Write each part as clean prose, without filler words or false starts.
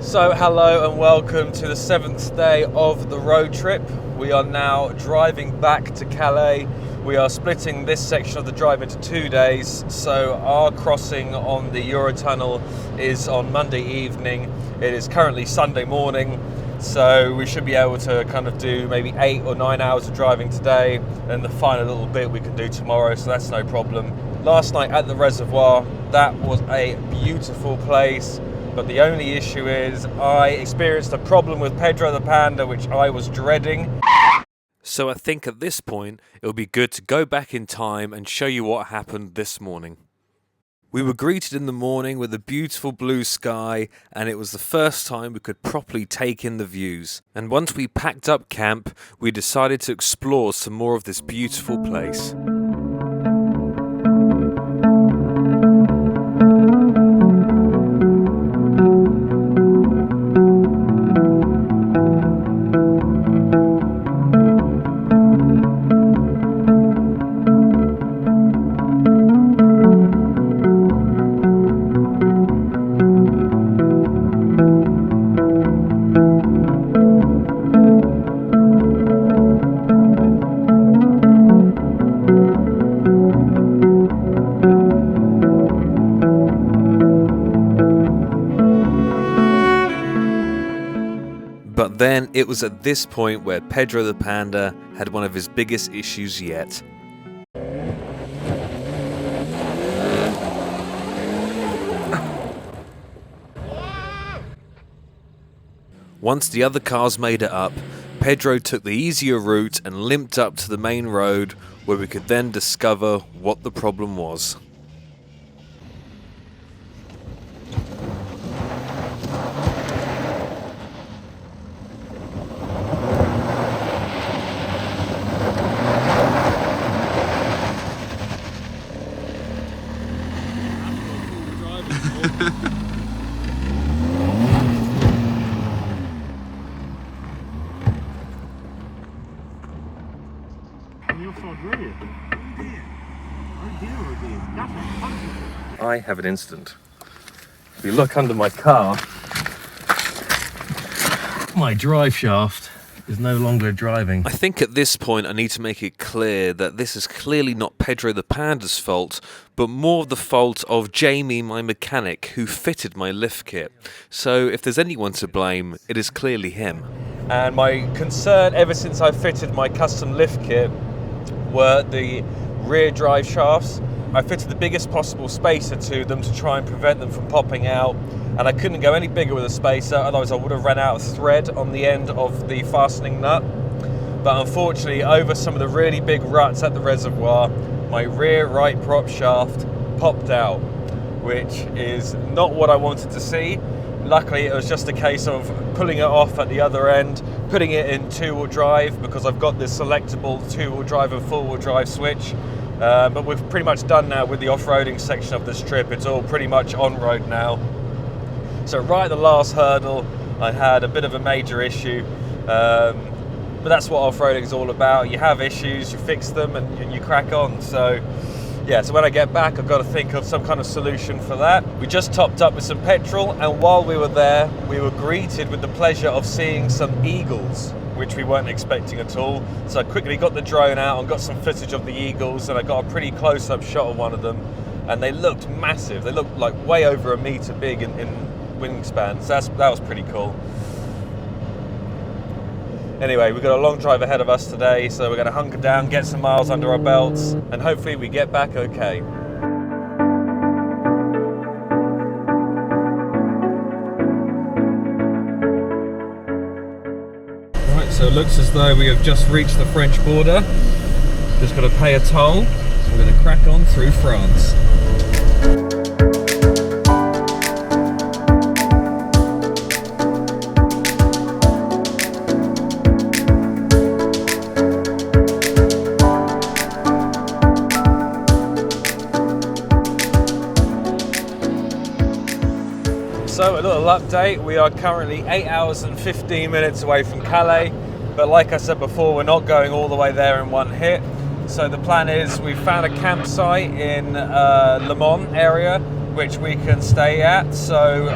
So hello and welcome to the 7th day of the road trip. We are now driving back to Calais. We are splitting this section of the drive into 2 days. So our crossing on the Eurotunnel is on Monday evening. It is currently Sunday morning. So we should be able to kind of do maybe 8 or 9 hours of driving today. And the final little bit we can do tomorrow, so that's no problem. Last night at the reservoir, that was a beautiful place. But the only issue is I experienced a problem with Pedro the Panda, which I was dreading. So I think at this point, it'll be good to go back in time and show you what happened this morning. We were greeted in the morning with a beautiful blue sky, and it was the first time we could properly take in the views. And once we packed up camp, we decided to explore some more of this beautiful place. But then it was at this point where Pedro the Panda had one of his biggest issues yet. Once the other cars made it up, Pedro took the easier route and limped up to the main road, where we could then discover what the problem was. I have an instant. If you look under my car, my drive shaft is no longer driving. I think at this point I need to make it clear that this is clearly not Pedro the Panda's fault, but more the fault of Jamie, my mechanic, who fitted my lift kit. So if there's anyone to blame, it is clearly him. And my concern ever since I fitted my custom lift kit were the rear drive shafts. I fitted the biggest possible spacer to them to try and prevent them from popping out, and I couldn't go any bigger with a spacer, otherwise I would have run out of thread on the end of the fastening nut. But unfortunately, over some of the really big ruts at the reservoir, my rear right prop shaft popped out, which is not what I wanted to see. Luckily, it was just a case of pulling it off at the other end, putting it in two-wheel drive, because I've got this selectable two-wheel drive and four-wheel drive switch. But we're pretty much done now with the off-roading section of this trip. It's all pretty much on-road now. So right at the last hurdle, I had a bit of a major issue. But that's what off-roading is all about. You have issues, you fix them, and you crack on. So yeah, so when I get back, I've got to think of some kind of solution for that. We just topped up with some petrol, and while we were there, we were greeted with the pleasure of seeing some eagles, which we weren't expecting at all. So I quickly got the drone out and got some footage of the eagles, and I got a pretty close-up shot of one of them, and they looked massive. They looked like way over a meter big in wingspan, so that was pretty cool. Anyway, we've got a long drive ahead of us today, so we're going to hunker down, get some miles under our belts, and hopefully we get back okay. Right, so it looks as though we have just reached the French border. Just got to pay a toll, so we're going to crack on through France. So a little update, we are currently 8 hours and 15 minutes away from Calais, but like I said before, we're not going all the way there in one hit. So the plan is we found a campsite in Le Mans area which we can stay at, so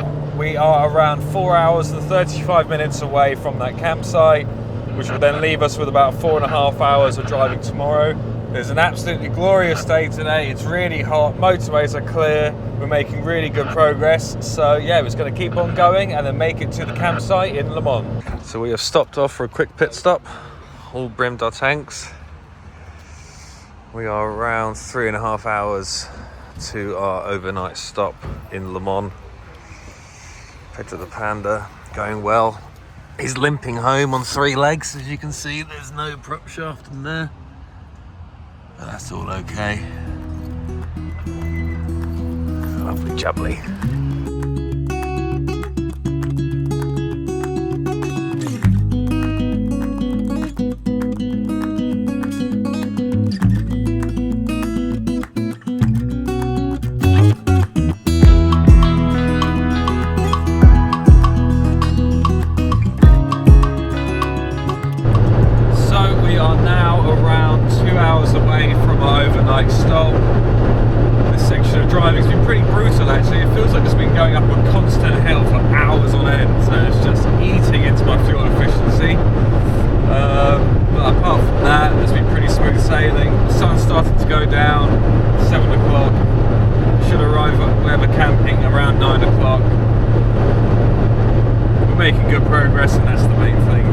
we are around 4 hours and 35 minutes away from that campsite, which will then leave us with about 4.5 hours of driving tomorrow. It's an absolutely glorious day today. It's really hot, motorways are clear, we're making really good progress. So yeah, we're just going to keep on going and then make it to the campsite in Le Mans. So we have stopped off for a quick pit stop, all brimmed our tanks. We are around 3.5 hours to our overnight stop in Le Mans. Pedro the Panda going well. He's limping home on 3 legs, as you can see. There's no prop shaft in there, but that's all okay. Lovely jubbly. Stop. This section of driving's been pretty brutal actually. It feels like it's been going up a constant hill for hours on end, so it's just eating into my fuel efficiency. But apart from that, it's been pretty smooth sailing. The sun's starting to go down, 7 o'clock. Should arrive at wherever camping around 9 o'clock. We're making good progress and that's the main thing.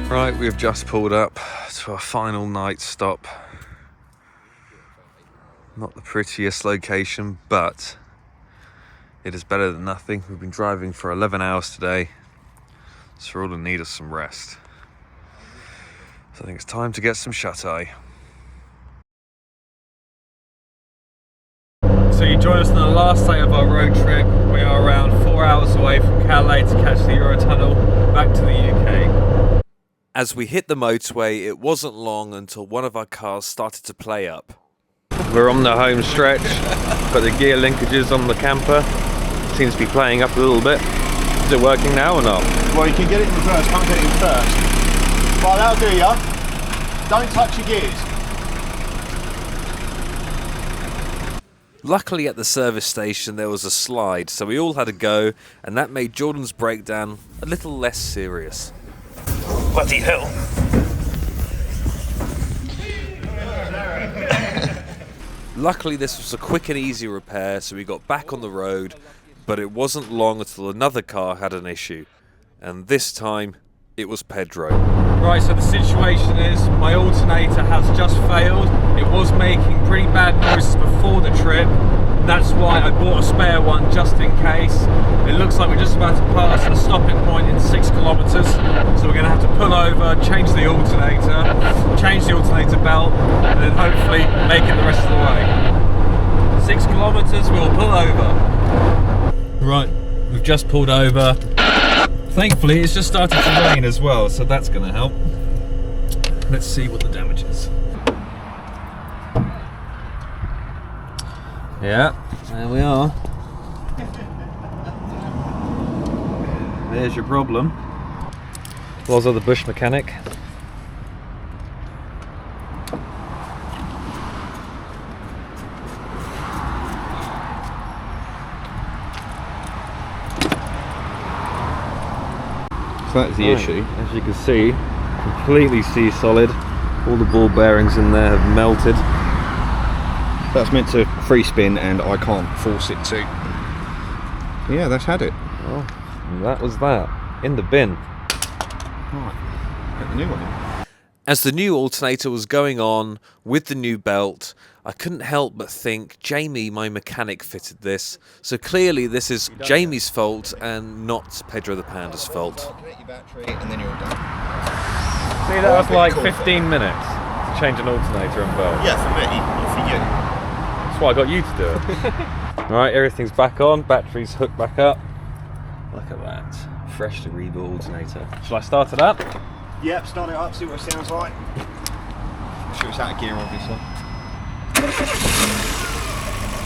Right, we've just pulled up to our final night stop. Not the prettiest location, but it is better than nothing. We've been driving for 11 hours today, so we're all in need of some rest. So I think it's time to get some shut-eye. So you join us on the last day of our road trip. We are around 4 hours away from Calais to catch the Eurotunnel back to the UK. As we hit the motorway, it wasn't long until one of our cars started to play up. We're on the home stretch, but the gear linkages on the camper seems to be playing up a little bit. Is it working now or not? Well, you can get it in reverse, can't get it in first. Right, that'll do ya. Don't touch your gears. Luckily at the service station there was a slide, so we all had a go, and that made Jordan's breakdown a little less serious. Bloody hell. Luckily this was a quick and easy repair, so we got back on the road, but it wasn't long until another car had an issue, and this time it was Pedro. Right, so the situation is my alternator has just failed. It was making pretty bad noises before the trip. That's why I bought a spare one just in case. It looks like we're just about to pass a stopping point in 6 kilometers. So we're going to have to pull over, change the alternator belt, and then hopefully make it the rest of the way. 6 kilometers, we'll pull over. Right, we've just pulled over. Thankfully, it's just started to rain as well, so that's going to help. Let's see what the damage is. Yeah, there we are. There's your problem. Was the bush mechanic. So that's the issue. As you can see, completely sea solid. All the ball bearings in there have melted. That's meant to free spin and I can't force it to. Yeah, that's had it. Well, that was that. In the bin. Right, get the new one in. As the new alternator was going on with the new belt, I couldn't help but think Jamie, my mechanic, fitted this. So clearly this is Jamie's fault and not Pedro the Panda's fault. Connect your battery and then you're done. See, that was like 15 minutes. to change an alternator and belt? Yeah, for me, not for you. That's why I got you to do it. Alright, everything's back on, battery's hooked back up. Look at that. Freshly rebuilt alternator. Shall I start it up? Yep, start it up, see what it sounds like. Make sure it's out of gear, obviously.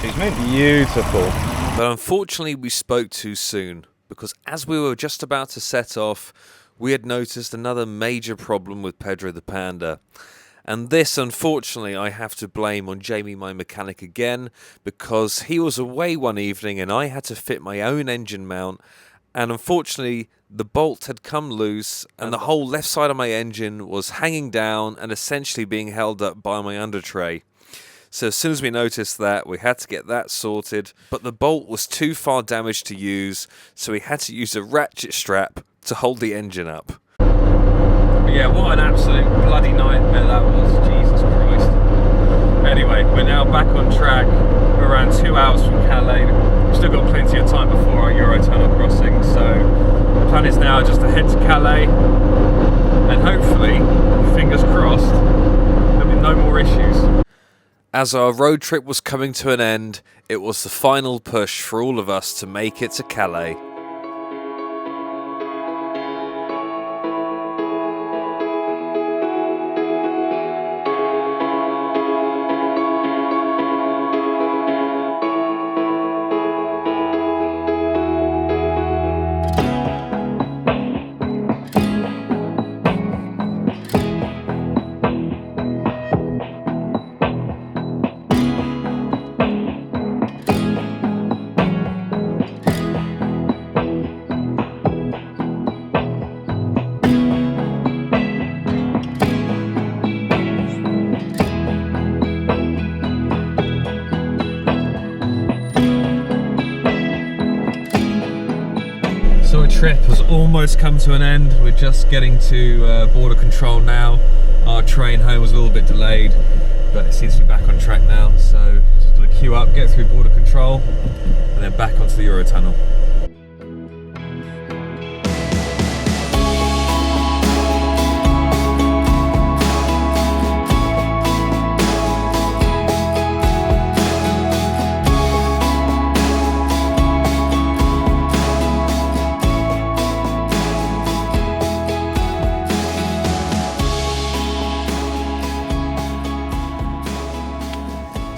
She's mint. Beautiful. But unfortunately we spoke too soon, because as we were just about to set off, we had noticed another major problem with Pedro the Panda. And this, unfortunately, I have to blame on Jamie, my mechanic, again, because he was away one evening and I had to fit my own engine mount, and unfortunately the bolt had come loose and the whole left side of my engine was hanging down and essentially being held up by my under tray. So as soon as we noticed that, we had to get that sorted, but the bolt was too far damaged to use, so we had to use a ratchet strap to hold the engine up. But yeah, what an absolute bloody nightmare that was, Jesus Christ. Anyway, we're now back on track. We're around 2 hours from Calais. We've still got plenty of time before our Eurotunnel crossing, so the plan is now just to head to Calais, and hopefully, fingers crossed, there'll be no more issues. As our road trip was coming to an end, it was the final push for all of us to make it to Calais. So our trip has almost come to an end. We're just getting to border control now. Our train home was a little bit delayed, but it seems to be back on track now. So just got to queue up, get through border control, and then back onto the Eurotunnel.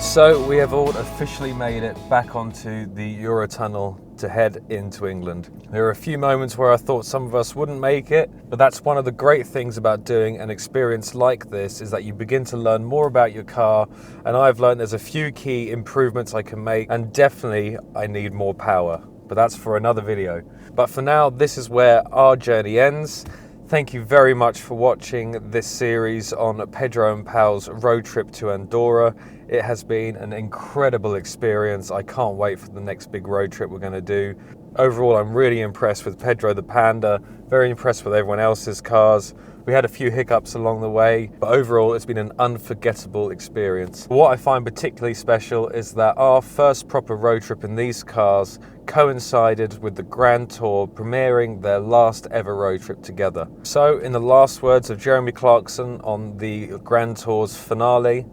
So we have all officially made it back onto the Eurotunnel to head into England. There are a few moments where I thought some of us wouldn't make it, but that's one of the great things about doing an experience like this, is that you begin to learn more about your car, and I've learned there's a few key improvements I can make, and definitely I need more power, but that's for another video. But for now, this is where our journey ends. Thank you very much for watching this series on Pedro and Pals' road trip to Andorra. It has been an incredible experience. I can't wait for the next big road trip we're going to do. Overall, I'm really impressed with Pedro the Panda, very impressed with everyone else's cars. We had a few hiccups along the way, but overall it's been an unforgettable experience. What I find particularly special is that our first proper road trip in these cars coincided with the Grand Tour premiering their last ever road trip together. So in the last words of Jeremy Clarkson on the Grand Tour's finale,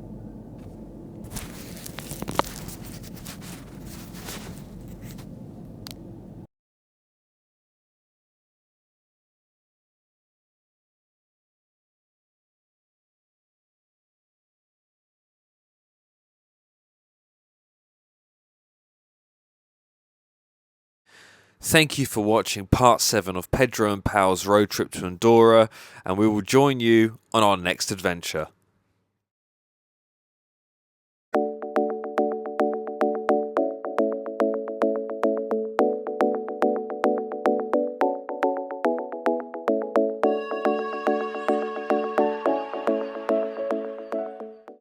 Thank you for watching part 7 of Pedro and Pals' road trip to Andorra, and we will join you on our next adventure.